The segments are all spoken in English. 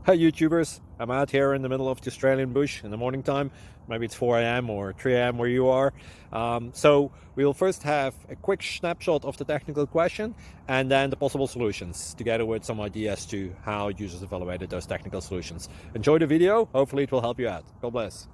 Hi YouTubers, I'm out here in the middle of the Australian bush in the morning time. Maybe it's 4 a.m. or 3 a.m. where you are. So we'll first have a quick snapshot of the technical question and then the possible solutions, together with some ideas to how users evaluated those technical solutions. Enjoy the video, hopefully it will help you out. God bless.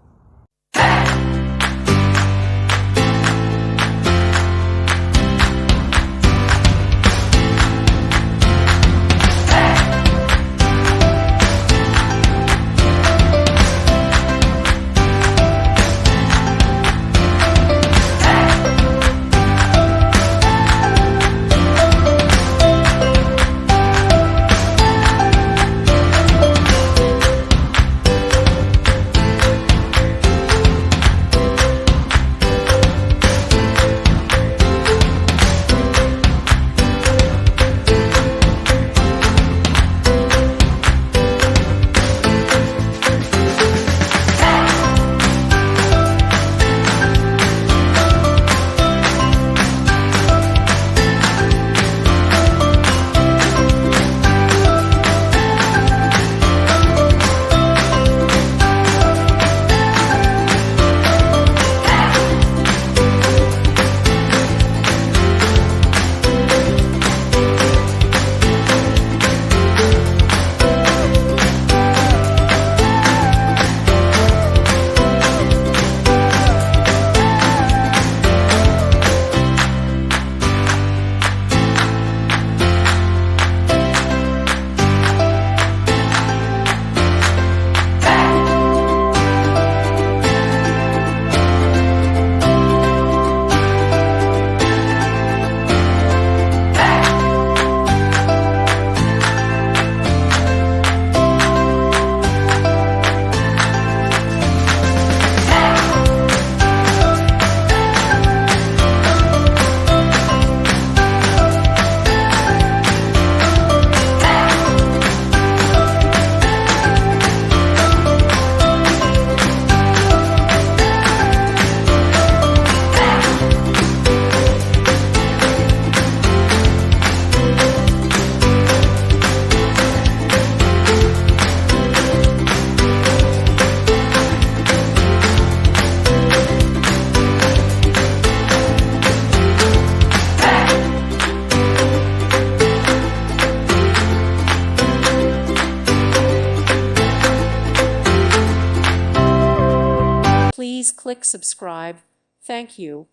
Please click subscribe. Thank you.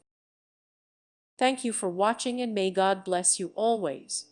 Thank you for watching and may God bless you always.